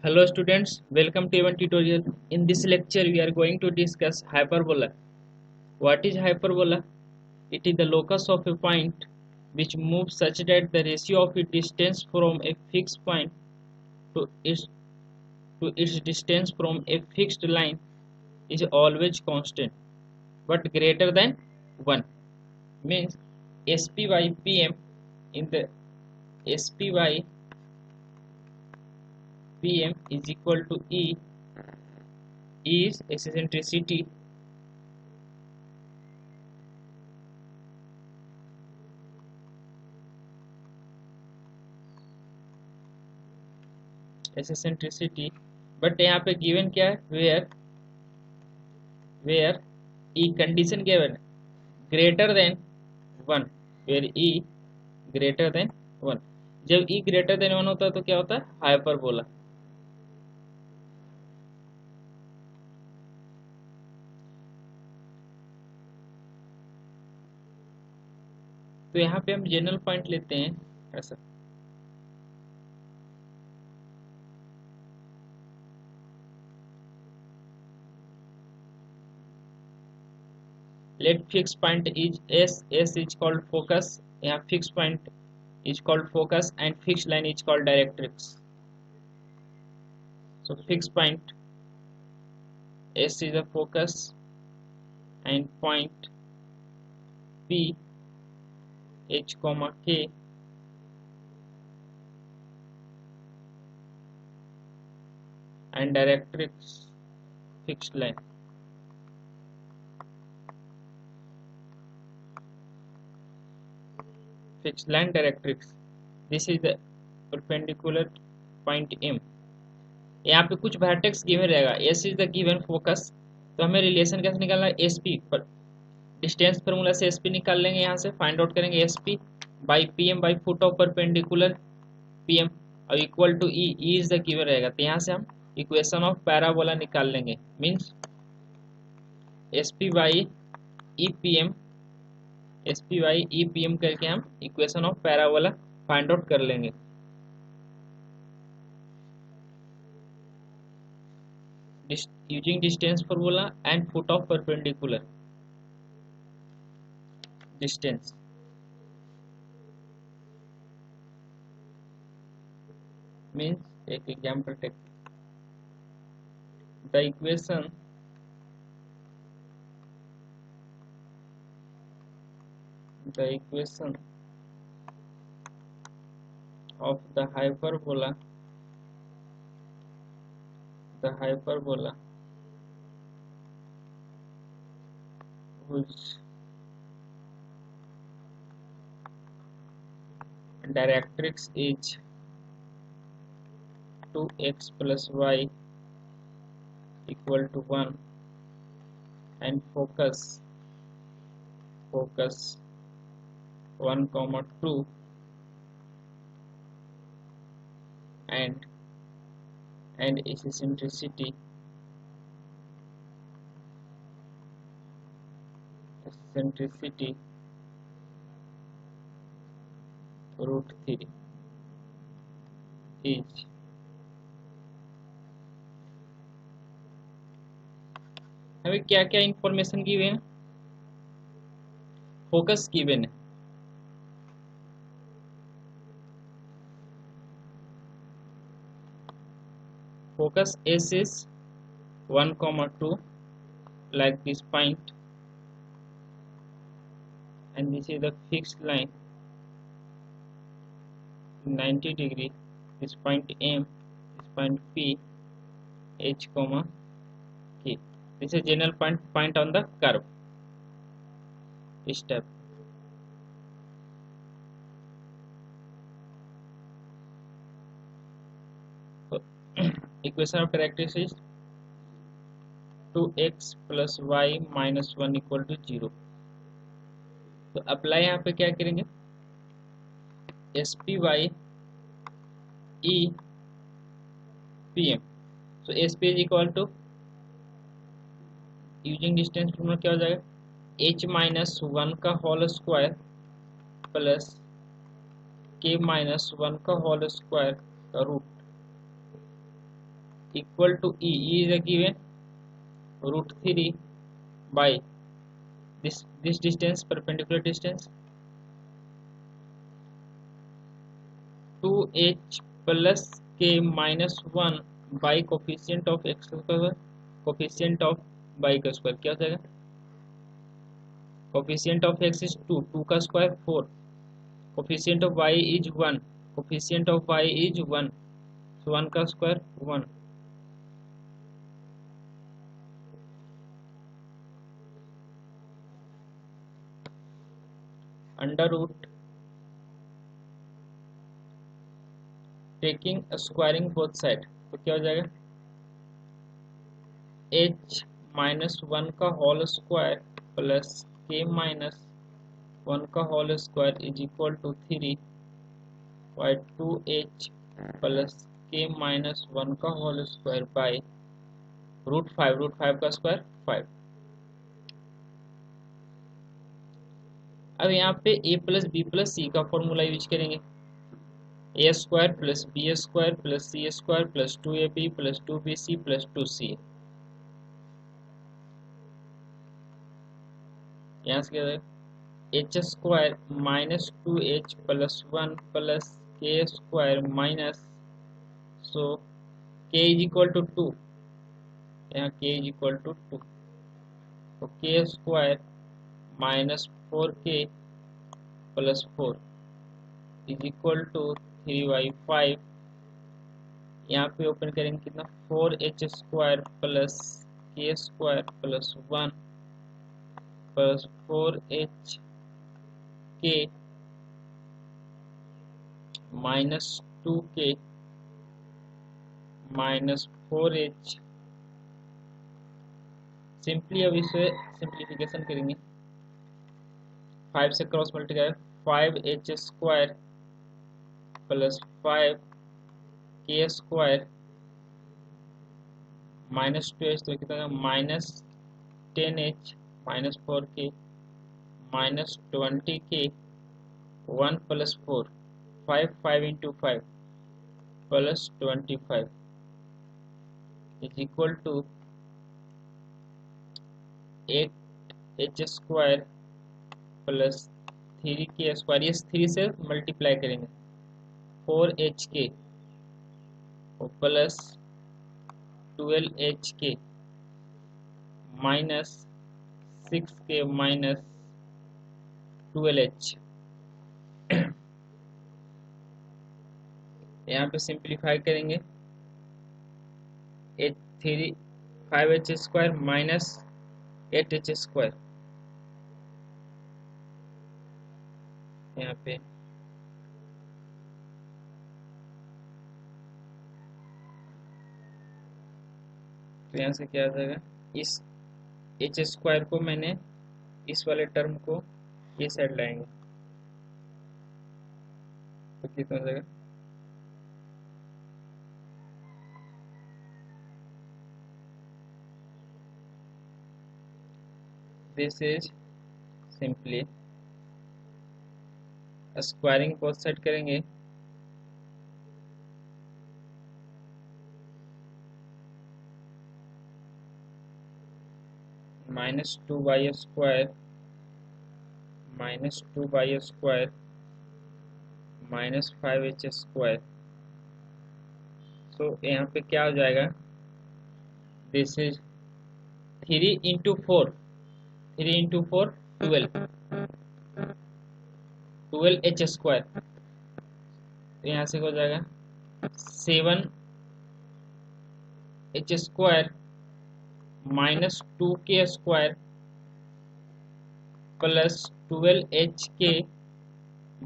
Hello students, welcome to our tutorial. In this lecture we are going to discuss hyperbola. What is hyperbola? It is the locus of a point which moves such that the ratio of its distance from a fixed point to its distance from a fixed line is always constant but greater than 1. Means SP by PM in the SP by PM is equal to E. E is eccentricity. eccentricity but यहाँ पे given क्या है where e condition given greater than 1 where e greater than 1 जब ई greater than 1 होता है तो क्या होता है हाइपरबोला तो यहाँ पे हम जनरल पॉइंट लेते हैं ऐसा let fixed point is s is called focus यहाँ fixed point is called focus and fixed line is called directrix so fixed point s is a focus and point p h comma k and directrix fixed line fixed line directrix this is the perpendicular point m यहाँ पे कुछ vertex given रहेगा s is the given focus तो हमें relation कैसे निकालना है sp पर डिस्टेंस फार्मूला से sp निकाल लेंगे यहाँ से फाइंड आउट करेंगे sp by pm by foot of perpendicular pm और equal to e e is the given रहेगा तो यहाँ से हम इक्वेशन ऑफ पैराबोला निकाल लेंगे means sp by epm sp by epm करके हम equation of parabola find out कर लेंगे using distance formula and foot of perpendicular distance means एक example take the equation of the hyperbola whose directrix is 2x plus y equal to 1 and focus 1 comma 2 and eccentricity root 3 is हमें क्या क्या information given है focus given है focus s is 1 comma 2 like this point and this is the fixed line 90 degree this point m this point p h comma k this is general point on the curve step so equation of characteristics 2x plus y minus 1 equal to 0 तो apply यहाँ पे क्या करेंगे sp by e pm so sp is equal to using distance formula क्या हो जाएगा h minus 1 का whole square plus k minus 1 का होल स्क्वायर का root equal to e is given √3 by this distance perpendicular distance 2h plus k minus 1 by coefficient of x square coefficient of y का square क्या हो जाएगा coefficient of x is 2 का square 4 coefficient of y is 1 coefficient of y is 1 so 1 का square 1 under root taking squaring both side तो क्या हो जाएगा h माइनस 1 का whole square plus k minus 1 का whole square is equal to 3 by 2h plus k minus 1 का whole square by √5 का square 5। अब यहाँ पे a plus B plus C का फॉर्मूला यूज करेंगे A square plus B square plus C square plus 2ab plus 2bc plus 2c। यहाँ से क्या जाएगा H square minus 2h plus 1 plus K square minus so k is equal to 2 यहाँ k is equal to 2 तो K square minus 4k plus 4 is equal to 3/5। यहाँ पे open करेंगे कितना 4h square plus k square plus 1 plus 4h k minus 2k minus 4h। Simply अब इसे simplification करेंगे 5 से cross multiply 5h square plus 5k square minus 2h तो कितना minus 10h minus 4k minus 20k 1 plus 4 5 into 5 plus 25 is equal to 8h square plus 3k square ये 3 से multiply करेंगे 4hk plus 12hk minus 6k minus 12h। यहाँ पे simplify करेंगे 5h square minus 8h square यहाँ पे तो यहाँ से क्या आ जाएगा इस h स्क्वायर को मैंने इस वाले टर्म को ये साइड लाएंगे तो कितना हो जाएगा this is simply squaring both side करेंगे minus 2y square minus 2y square minus 5h square. So यहाँ पे क्या हो जाएगा this is 3 into 4 12h square तो यहाँ से हो जाएगा 7h square minus 2k square plus 12hk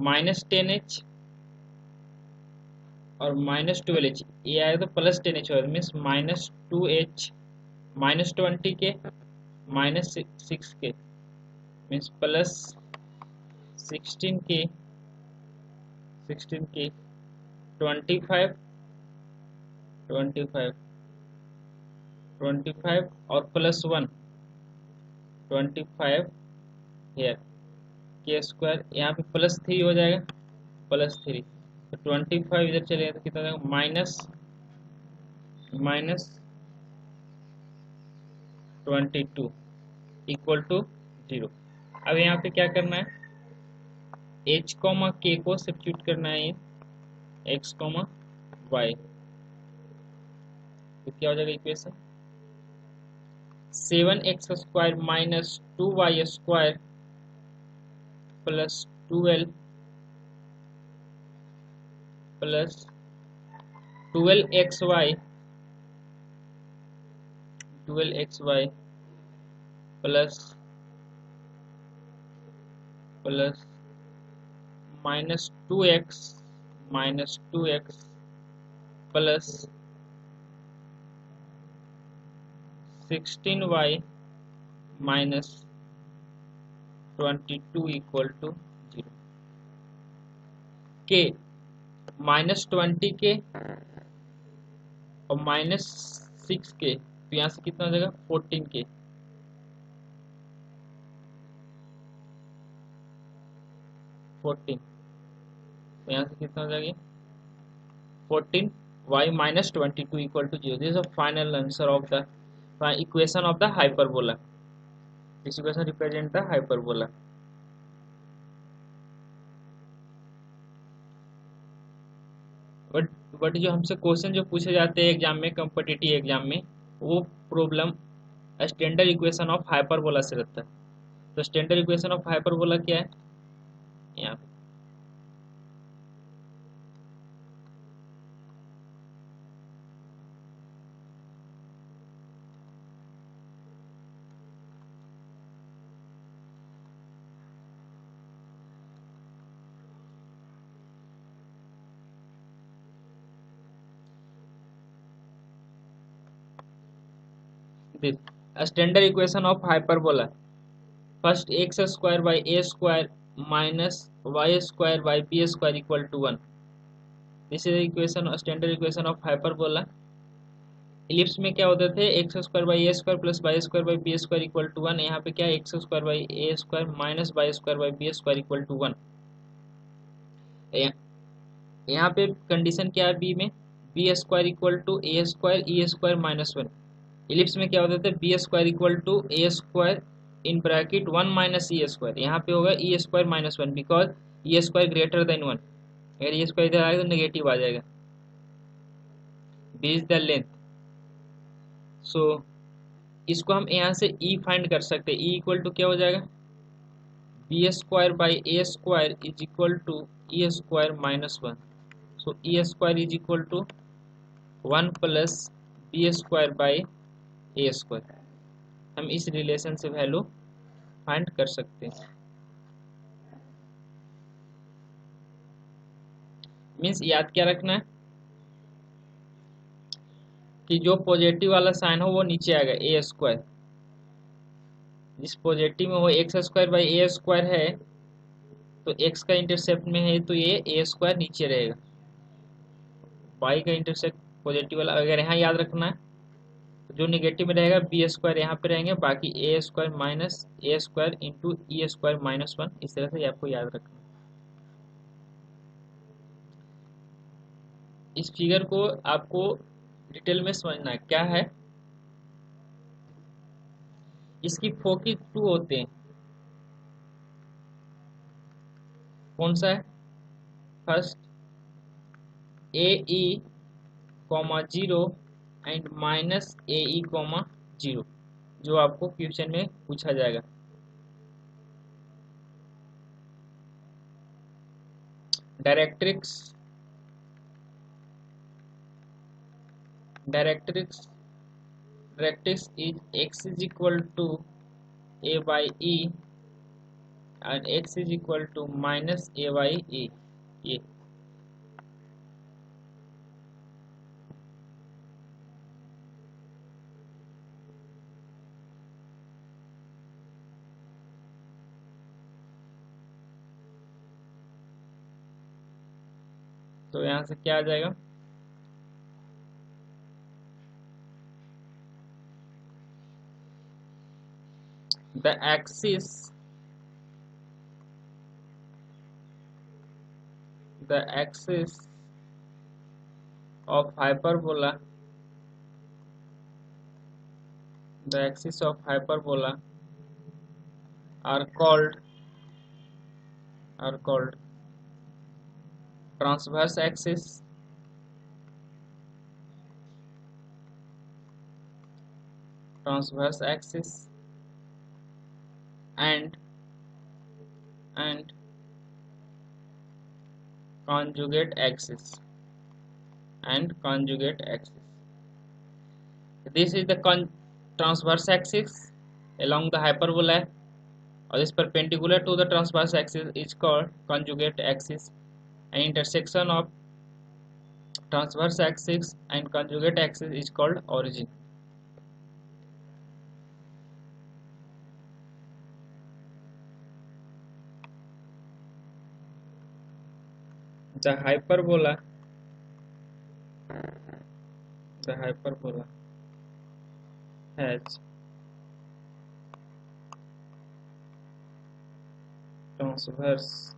minus 10h और माइनस 12h ये आएगा तो प्लस 10h होगा means minus 2h minus 20k minus 6k means plus 16k 25 और प्लस 1 25 हेयर के स्क्वायर यहाँ पे प्लस 3 हो जाएगा प्लस 3 तो 25 इधर चलेगा तो कितना हो जाएगा माइनस -22 इक्वल टू 0। अब यहाँ पे क्या करना है, h कॉमा k को सब्स्टिट्यूट करना है x कॉमा y। तो क्या हो जाएगा equation, 7x² minus 2y² plus 12 plus 12xy plus plus -2x plus 16y minus 22 equal to 0। के -20 के और -6 के, तो यहाँ से कितना हो जाएगा 14 के। तो यहाँ से कितना हो जाएगी 14 y minus 22 equal to 0। This is the final answer of the equation of the hyperbola. This equation represent the hyperbola. But जो हमसे क्वेश्चन जो पूछे जाते हैं एग्जाम में, कॉम्पिटिटिव एग्जाम में, वो problem standard equation of hyperbola से रहता है। तो स्टैंडर्ड इक्वेशन ऑफ हाइपरबोला क्या है, यहाँ पे standard equation of hyperbola, first x² by a² minus y² by b² equal to 1। This is equation, standard equation of hyperbola. Ellipse में क्या होते थे, x² by a² plus y² by b² equal to 1। यहाँ पे क्या है, x² by a² minus y² by b² equal to 1। यहाँ पे कंडीशन क्या है बी में, b² equal to a² e² minus 1। Ellipse में क्या होते थे, b² equal to a² in bracket 1 minus e²। यहाँ पे होगा e² minus 1 because e² greater than 1। अगर e² इधर आएगा तो नेगेटिव आ जाएगा। b इज द लेंथ, सो इसको हम यहाँ से e फाइंड कर सकते हैं। e इक्वल टू क्या हो जाएगा, b² by a² is equal to e² minus 1। So e² is equal to 1 plus b² by a²। हम इस रिलेशन से वैल्यू फाइंड कर सकते हैं। मीन्स याद क्या रखना है कि जो पॉजिटिव वाला साइन हो वो नीचे आएगा a²। जिस पॉजिटिव में हो x² बाई a² है, तो x का इंटरसेप्ट में है तो ये a² नीचे रहेगा। y का इंटरसेप्ट पॉजिटिव वाला अगर यहाँ याद रखना है, जो निगेटिव में रहेगा b² यहाँ पे रहेंगे, बाकी a² minus a² into e² minus 1। इस तरह से आपको याद रखना। इस फिगर को आपको डिटेल में समझना है क्या है। इसकी फोकी 2 होते हैं, कौन सा है, first AE, 0 and minus AE, 0, जो आपको क्वेश्चन में पूछा जाएगा। Directrix is x is equal to a by e and x is equal to minus a by e। ये तो यहाँ से क्या आ जाएगा, the axis of hyperbola the axis of hyperbola are called transverse axis, and conjugate axis, This is the transverse axis along the hyperbola, or is perpendicular to the transverse axis is called conjugate axis. An intersection of transverse axis and conjugate axis is called origin. The hyperbola has transverse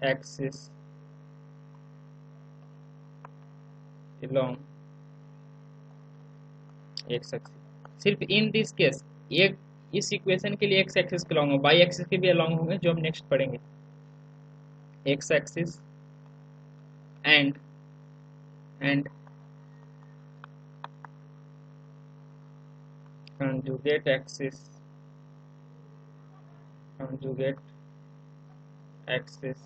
axis along x axis. सिर्फ in this case एक इस equation के लिए x axis के along, Y axis के भी along होंगे जो हम नेक्स्ट पढ़ेंगे. X axis and conjugate axis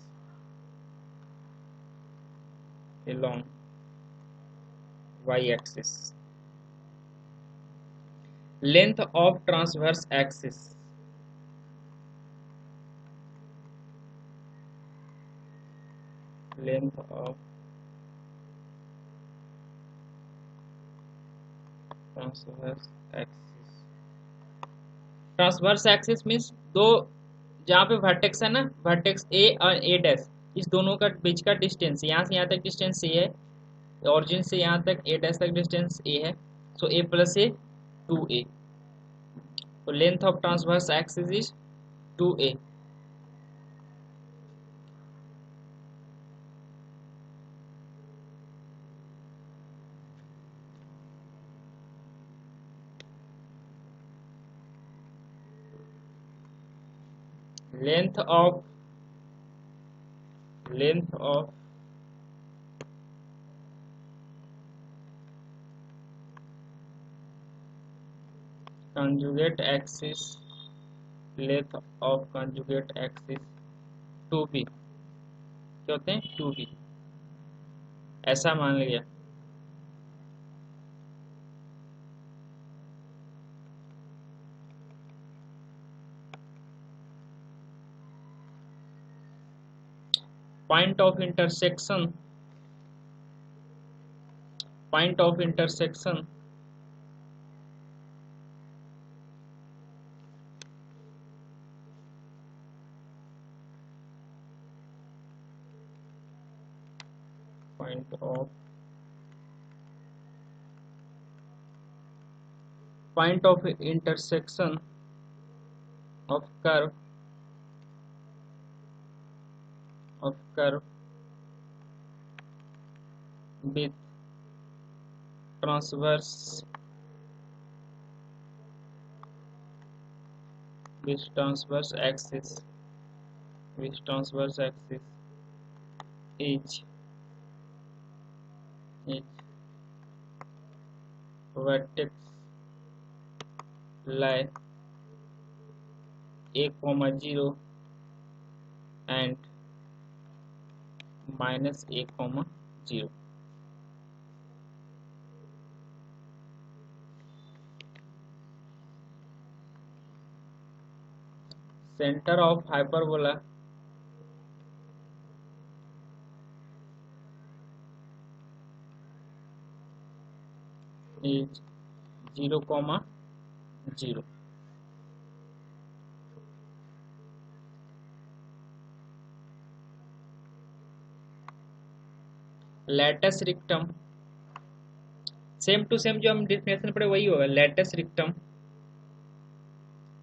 along y axis. Length of transverse axis. Transverse axis means दो, जहाँ पे वर्टेक्स है ना, वर्टेक्स ए और ए डैश, इस दोनों का बीच का डिस्टेंस, यहाँ से यहाँ तक डिस्टेंस ए है, ऑरिजिन से यहाँ तक ए डैश तक डिस्टेंस ए है, सो ए प्लस ए 2a. तो length of transverse axis is 2a. length of conjugate axis, 2b. क्या होते हैं 2b, ऐसा मान लिया. Point of intersection of curve with transverse axis is vertex lie a, 0 and minus a, 0. Center of hyperbola is 0, 0. Latus rectum, same to same जो हम definition पढ़े वही होगा.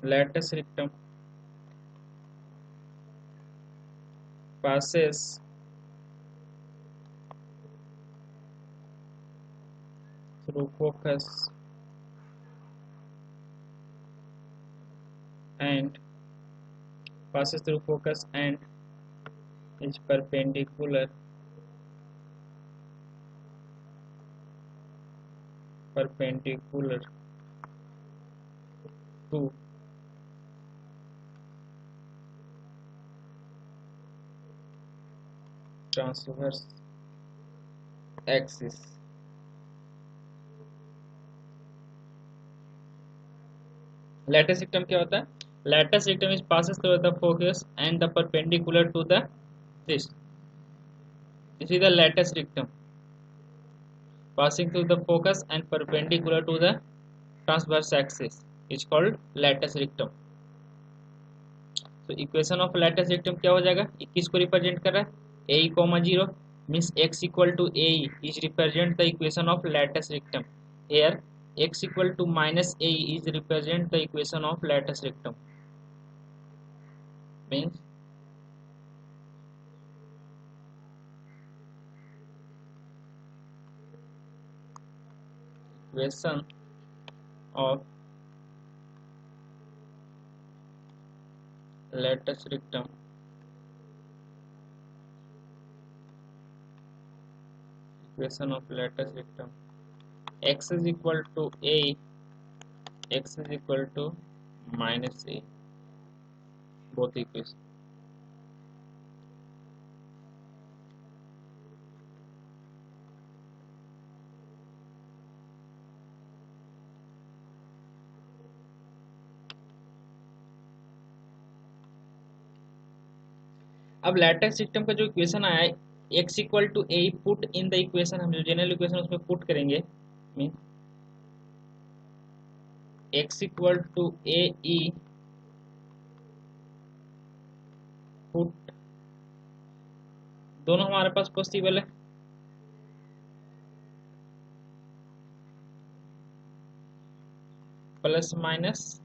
lattice rectum passes through focus and is perpendicular to transverse axis. Lattice rectum क्या होता है? Lattice rectum is passes through the focus and the perpendicular to the this. This is the lattice rectum passing through the focus and perpendicular to the transverse axis. It's called lattice rectum. तो equation of lattice rectum क्या हो जाएगा? किसको represent कर रहा है? AE, 0 means x equal to AE is represent the equation of lattice rectum. Here x equal to minus AE is represent the equation of lattice rectum. Means equation of lattice rectum x is equal to a, x is equal to minus a, both equations. अब lattice system का जो equation आया है x equal to a, put in the equation, हम जो general equation उसमें put करेंगे, mean x equal to a e put, दोनों हमारे पास पॉसिबल है, प्लस माइनस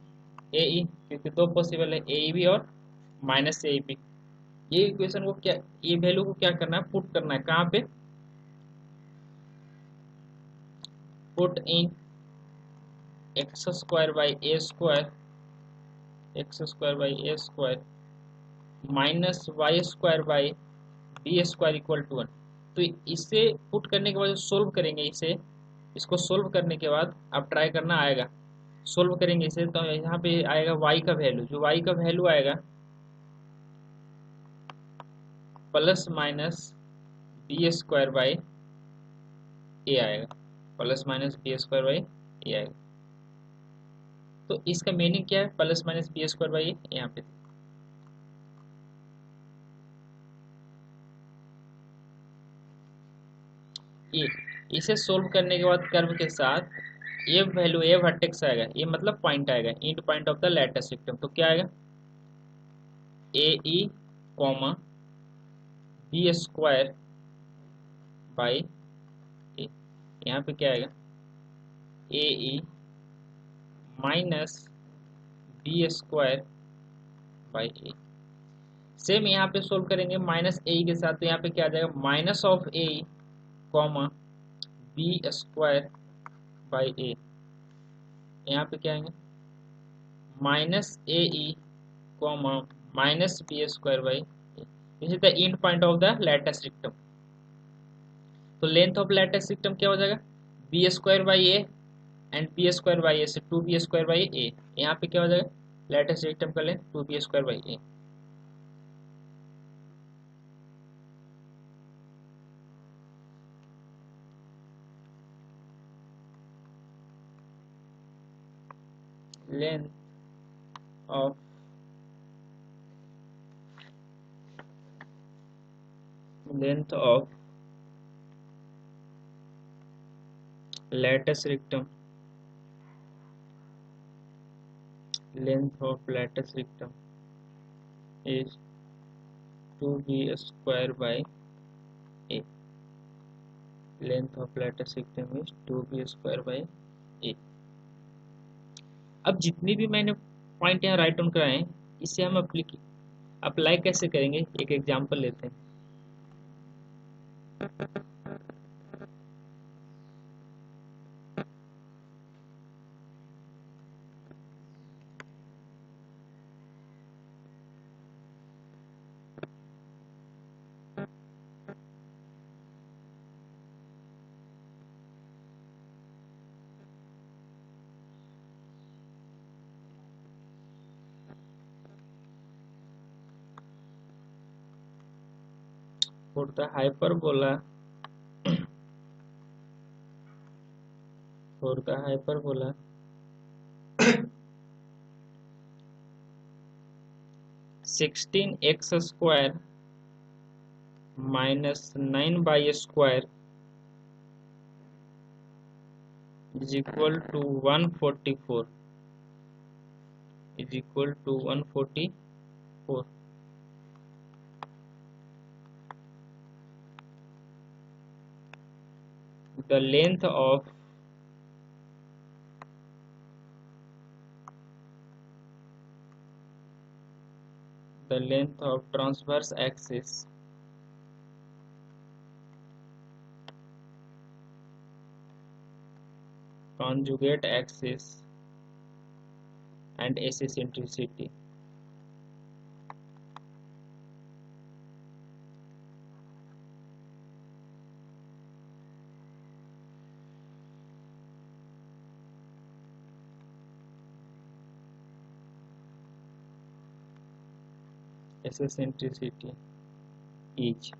ए ई, क्योंकि दो पॉसिबल है, ए ई भी और माइनस ए ई भी। ये इक्वेशन को क्या, ये वैल्यू को क्या करना है, पुट करना है, कहाँ पे, put in x square by A square, x square by A square minus y square by b square equal to 1। तो इसे पुट करने के बाद सोल्व करेंगे, इसे, इसको सोल्व करने के बाद अब ट्राई करना आएगा, सोल्व करेंगे इसे, तो यहाँ पे आएगा y का वैल्यू, जो y का वैल्यू आएगा plus minus B square by A आएगा, plus minus B square by A आएगा। तो इसका मीनिंग क्या है, plus minus B square by A, यहाँ पे ये, इसे सोल्व करने के बाद कर्व के साथ ये वैल्यू, ये वर्टेक्स आएगा, ये मतलब पॉइंट आएगा, end point of the latus system. तो क्या आएगा, A E comma B square by A, यहाँ पे क्या आएगा, A E minus B square by A. Same यहाँ पे सोल्व करेंगे माइनस ए के साथ, तो यहाँ पे क्या आ जाएगा, minus of A comma B square by A, यहाँ पे क्या आएंगे, minus A E comma minus B square by A. This is the end point of the latus system. तो लेंथ ऑफ लैटिस सिस्टम क्या हो जाएगा, B square by A and B square by A से 2b square by A, यहाँ पे क्या हो जाएगा, लैटिस सिस्टम का length 2b square by A. length of lattice rectum, length of lattice rectum is 2b square by a, length of lattice rectum is 2b square by a। अब जितनी भी मैंने पॉइंट यहाँ राइट डाउन कराएं, इसे हम apply कैसे करेंगे, एक एग्जांपल लेते हैं। For the hyperbola, for the hyperbola 16x square minus 9y square is equal to 144, is equal to 144. The length of transverse axis conjugate axis and eccentricity. Eccentricity is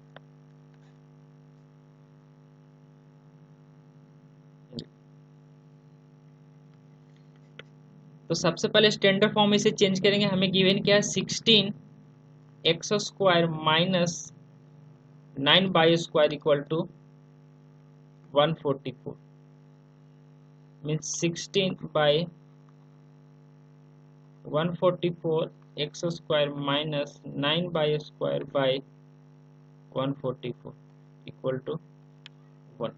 तो सबसे पहले स्टैंडर्ड फॉर्म इसे change करेंगे। हमें given क्या है, 16x square minus 9y square equal to 144, means 16 by 144 x square minus 9y square by 144 equal to 1।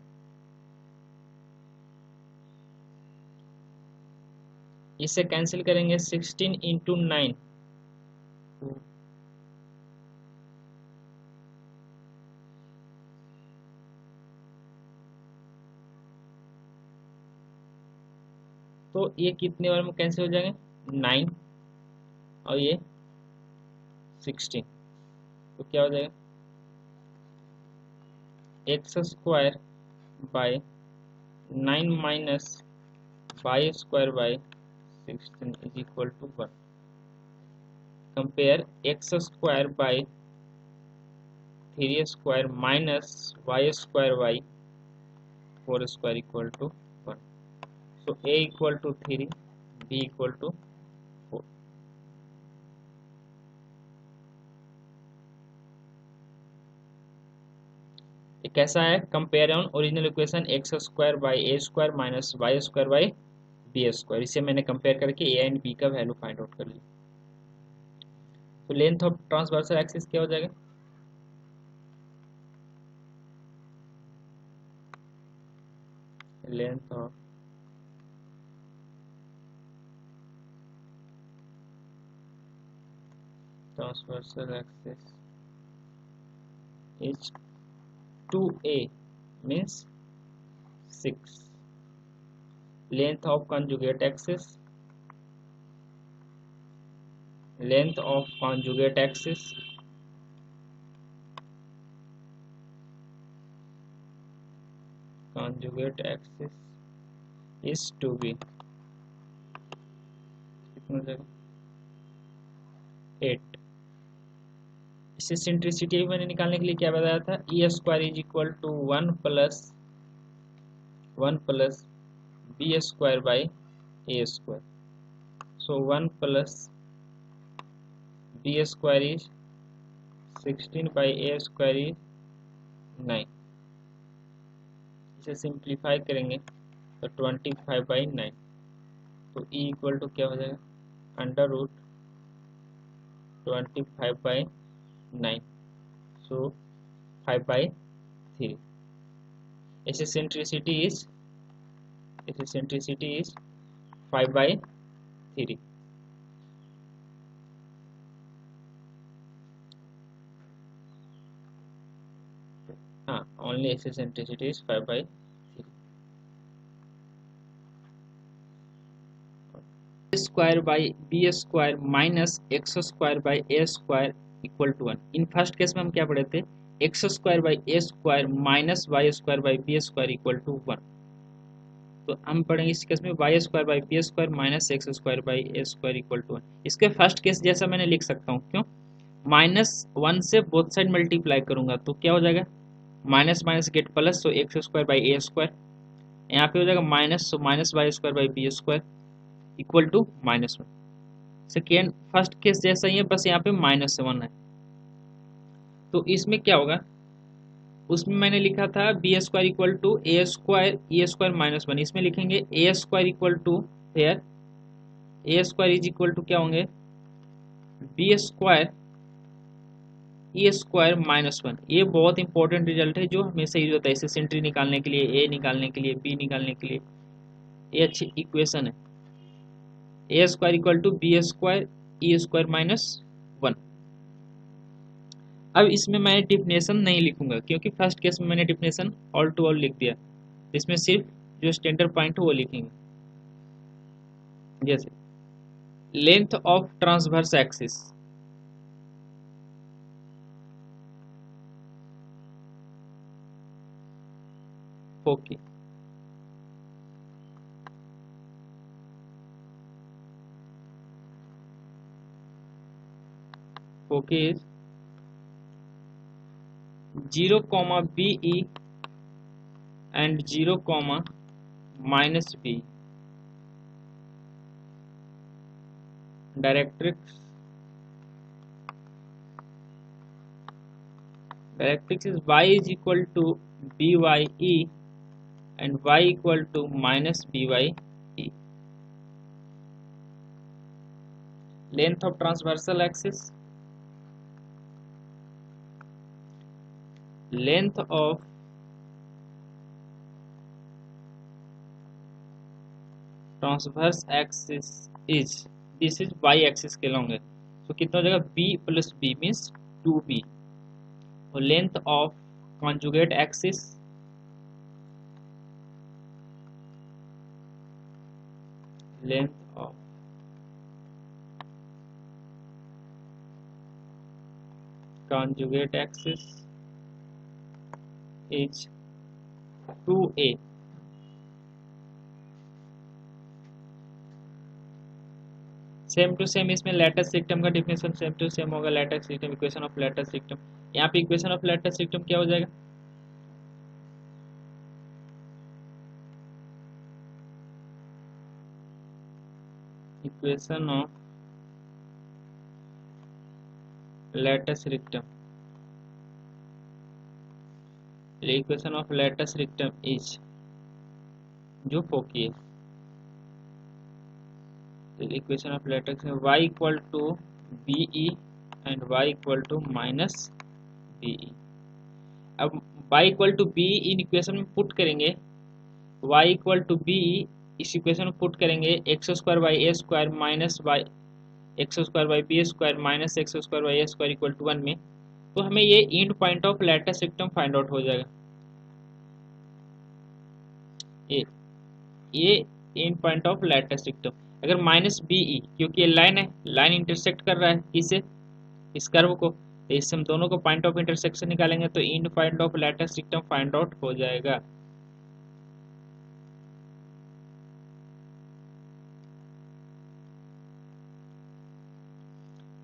इसे cancel करेंगे, 16 इंटू 9 तो ये कितने बार में कैंसिल हो जाएंगे, 9 और ये 16, तो क्या हो जाएगा, x square by 9 minus y square by 16 is equal to 1। Compare x square by 3 square minus y square by 4 square equal to 1। So a equal to 3, b equal to 4। ये कैसा है, compare on original equation x square by A square minus y square by b square. इसे मैंने compare करके a and B का value find out कर लिया। तो लेंथ ऑफ ट्रांसवर्सल एक्सिस क्या हो जाएगा, length of transversal axis is 2a, means 6. Length of conjugate axis, length of conjugate axis is 2b, कितना हो जाएगा, 8। इसे सेंट्रिसिटी मैंने निकालने के लिए क्या बताया था, E square is equal to 1 plus B square by A square. So 1 plus B square is 16 by A square is 9। इसे सिंप्लीफाई करेंगे तो 25 बाई 9, तो ई इक्वल टू क्या हो जाएगा, under root 25 by 9, so 5 by 3। eccentricity is 5 by 3। only eccentricity is 5/3. A square by b square minus x square by a square equal to 1। In first case में हम क्या पढ़े थे, x square by A square minus y square by b square equal to 1। तो हम पढ़ेंगे इस case में y square by b square minus x square by A square equal to 1। इसके फर्स्ट केस जैसा मैंने लिख सकता हूँ, क्यों, -1 से बोथ साइड मल्टीप्लाई करूंगा तो क्या हो जाएगा, माइनस माइनस गेट प्लस, तो x square by A square, यहाँ पे हो जाएगा माइनस, तो minus y square by b square equal to -1। Second first case जैसा ही है, बस यहाँ पे -1 है। तो इसमें क्या होगा, उसमें मैंने लिखा था B square equal to A square E square -1, इसमें लिखेंगे A square equal to, here A square is equal to क्या होंगे, बी स्क्वायर ई स्क्वायर -1। ये बहुत इंपॉर्टेंट रिजल्ट है जो हमेशा यूज होता है एसेंट्री निकालने के लिए, ए निकालने के लिए, बी निकालने के लिए। ये अच्छी इक्वेशन है, A square equal to be square E square -1। अब इसमें मैं डिफिनेशन नहीं लिखूंगा क्योंकि फर्स्ट केस में मैंने डिफिनेशन ऑल टू ऑल लिख दिया, इसमें सिर्फ जो स्टैंडर्ड पॉइंट है वो लिखेंगे। जैसे length of transverse axis, okay, okay is 0, BE and 0, -B। Directrix is y is equal to BYE and y equal to -BYE। Length of transversal axis, length of transverse axis is, this is y axis के long है, तो कितना हो जाएगा, b plus b means 2b। और length of conjugate axis, length of conjugate axis is 2a। Same to same इसमें lattice system का definition same to same होगा, lattice system, equation of lattice system. यहाँ पे इक्वेशन ऑफ लैटिस सिस्टम क्या हो जाएगा, equation of lattice system, equation of lattice system is, जो foci है, इक्वेशन ऑफ लैटिस में y equal to BE and y equal to -BE। अब y equal to BE in equation में put करेंगे, y equal to BE इस equation में put करेंगे x square by A square minus by x square by b square minus x square by A square equal to 1 में, तो हमें ये end point of lattice system find out हो जाएगा। ये end point of lattice system अगर -BE, क्योंकि ये लाइन है, लाइन इंटरसेक्ट कर रहा है किसे, इस कर्व को, तो इससे हम दोनों को पॉइंट ऑफ इंटरसेक्शन निकालेंगे तो and point of lattice system find out हो जाएगा।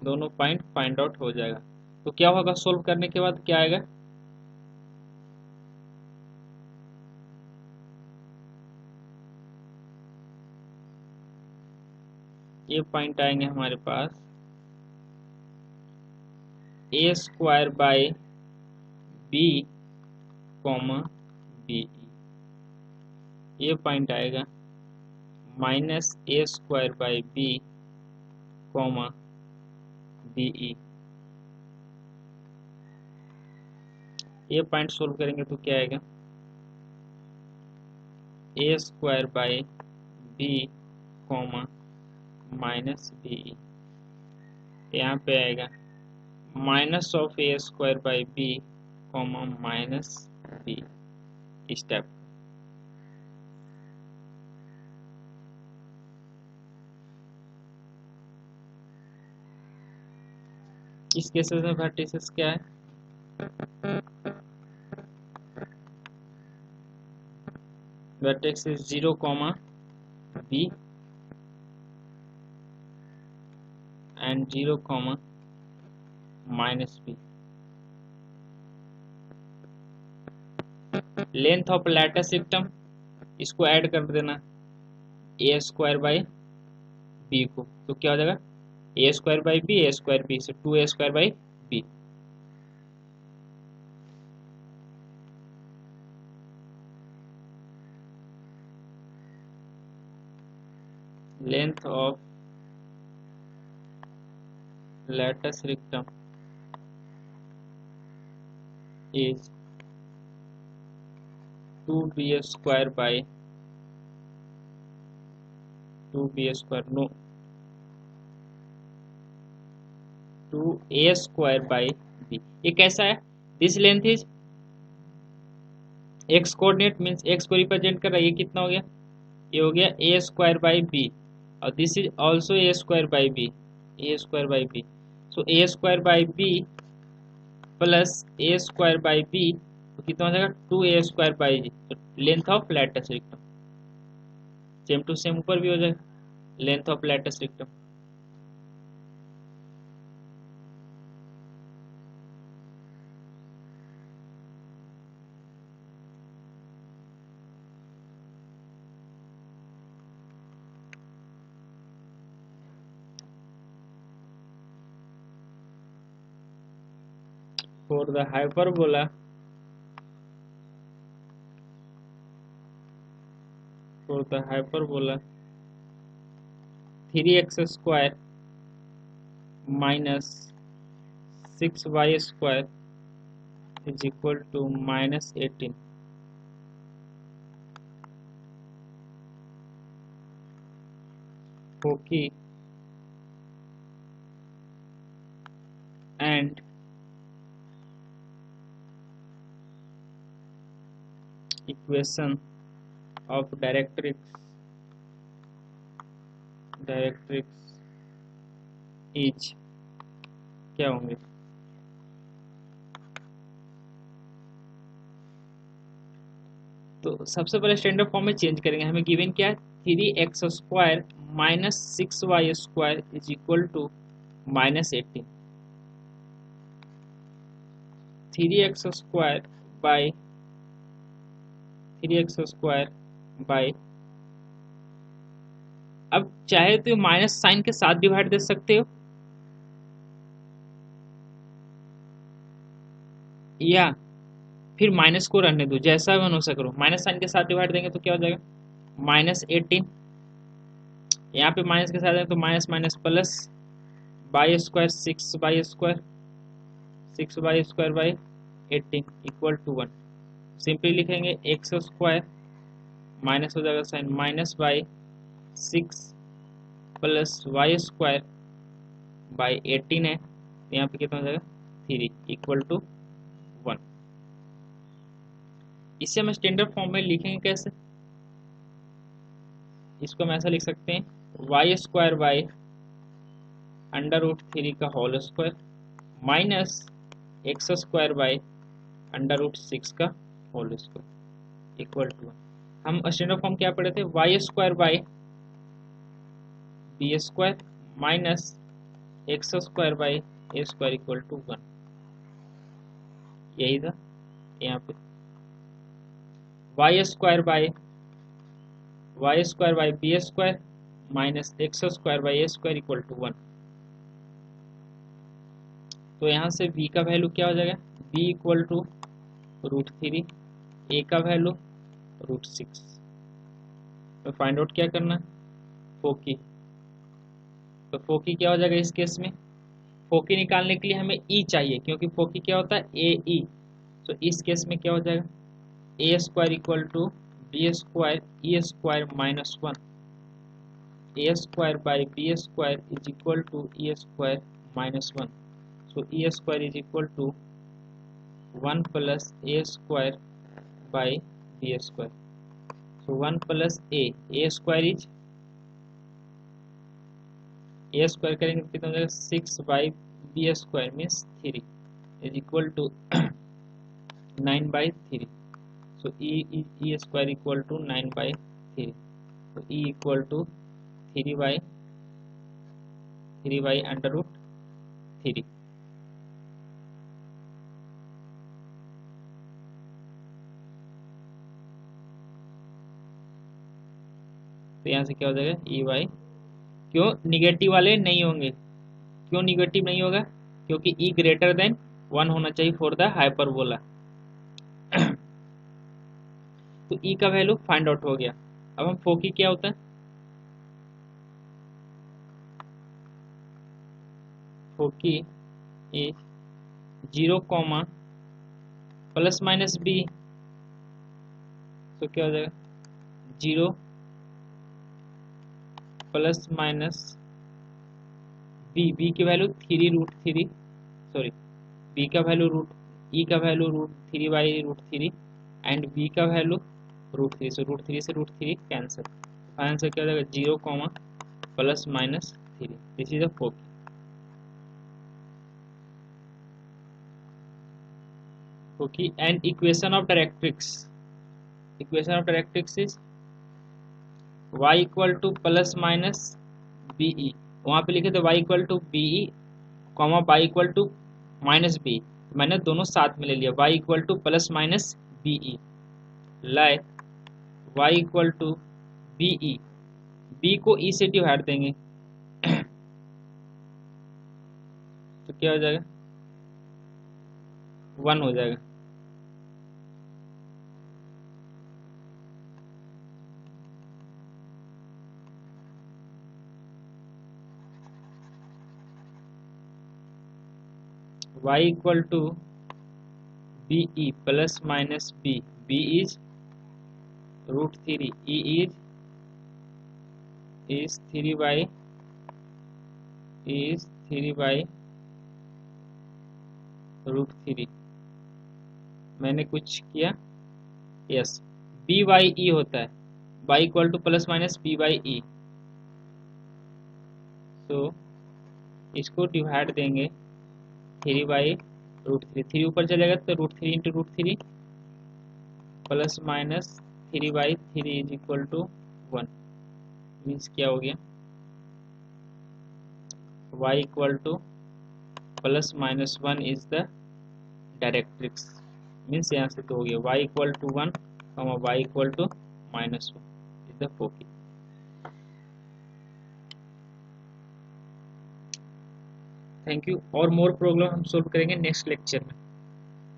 दोनों पॉइंट फाइंड आउट हो जाएगा। तो क्या होगा, सोल्व करने के बाद क्या आएगा, ये पॉइंट आएंगे हमारे पास a square by b BE, ये पॉइंट आएगा -A square by b BE। ये पॉइंट सोल्व करेंगे तो क्या आएगा, A square by b -BE, यहाँ पे आएगा minus of a square by b b step. इस केसेस में वर्टिसेस क्या है, vertex is 0, b and 0, -b। Length of lattice rectum, इसको ऐड कर देना ए स्क्वायर बाई बी को, तो क्या हो जाएगा A square by B, A square B से 2a square by B. Length of lattice rectum is 2b square by 2b square, no, 2a square by b। ये कैसा है, this length is x coordinate means x को represent कर रहा है, ये कितना हो गया, ये हो गया a स्क्वायर बाई b, और this is also a square by b, a square by b, so a square by b plus a square by b, तो कितना हो जाएगा 2a स्क्वायर बाई g, तो length of lattice rectum same to same ऊपर भी हो जाएगा, length of lattice rectum. For the hyperbola, 3x square minus 6y square is equal to -18। Foci and equation of directrix is क्या होंगे, तो सबसे पहले स्टैंडर्ड फॉर्म में चेंज करेंगे। हमें गिवन क्या है, 3x square minus 6y square is equal to -18। 3x square by, अब चाहे तो माइनस साइन के साथ डिवाइड दे सकते हो, या फिर माइनस को रहने दो, जैसा मन हो करो। माइनस साइन के साथ डिवाइड देंगे तो क्या हो जाएगा -18, यहाँ पे माइनस के साथ है तो minus minus plus, by square 6y square by 18 equal to 1। Simply लिखेंगे एक्स स्क्वायर माइनस हो जाएगा sign minus by 6 plus y square by 18 है, यहाँ पे कितना हो जाएगा 3 इक्वल टू 1। इसे हम स्टैंडर्ड फॉर्म में लिखेंगे कैसे, इसको हम ऐसा लिख सकते हैं वाई स्क्वायर बाई √3 का whole square minus x square by √6 का होल स्क्वायर इक्वल टू 1। हम स्टैंडर्ड फॉर्म क्या पढ़े थे, y square by b square minus x square by A square equal to 1, यही था यहाँ पे। Y square by b square minus x square by A square equal to 1, तो यहाँ से b का वैल्यू क्या हो जाएगा, b इक्वल टू √3, a का वैल्यू √6। तो फाइंड आउट क्या करना, फोकी, तो फोकी क्या हो जाएगा इस केस में, फोकी निकालने के लिए हमें e चाहिए, क्योंकि फोकी क्या होता है ए ई, तो इस केस में क्या हो जाएगा a square equal to be square E square minus 1, a square by b square is equal to e square minus 1, so e square is equal to 1 plus a square by b square. So 1 plus a square is a square करेंगे तो कितना हो जाएगा 6 by b square means 3 is equal to 9 by 3. So e square equal to 9 by 3. So e equal to 3 by under root 3. तो यहाँ से क्या हो जाएगा ई वाई. क्यों निगेटिव वाले नहीं होंगे? क्यों निगेटिव नहीं होगा? क्योंकि ई ग्रेटर देन 1 होना चाहिए फॉर द हाइपरबोला. तो ई का वैल्यू फाइंड आउट हो गया. अब हम फोकी क्या होता है? Foci is 0 comma plus minus B. तो क्या हो जाएगा 0 प्लस माइनस बी की वैल्यू 3√3. सॉरी बी का वैल्यू रूट ई का वैल्यू √3 बाई √3 एंड बी का वैल्यू √3. सो √3 से √3 कैंसिल. आंसर क्या हो जाएगा 0 comma plus minus 3. This is a foci. Foci and equation of directrix. Equation of directrix is y equal to plus minus b e. वहाँ पे लिखे थे y equal to b e comma y equal to minus b. मैंने दोनों साथ में ले लिया. y equal to plus minus b e like y equal to b e. B को ई से डिवाइड देंगे तो क्या हो जाएगा 1 हो जाएगा. y equal to b e plus minus b. B is √3. E is 3 by √3. मैंने कुछ किया. यस बी बाई ई होता है. y equal to plus minus B by E. तो इसको डिवाइड देंगे 3 बाई √3. 3 ऊपर चलेगा तो √3 into √3 plus minus 3 by 3 is equal to 1. Means क्या हो गया y equal to plus minus 1 is the directrix. Means यहाँ से तो हो गया y equal to 1 y equal to minus 1 is the foci. Thank you. और मोर प्रॉब्लम हम सोल्व करेंगे नेक्स्ट लेक्चर में.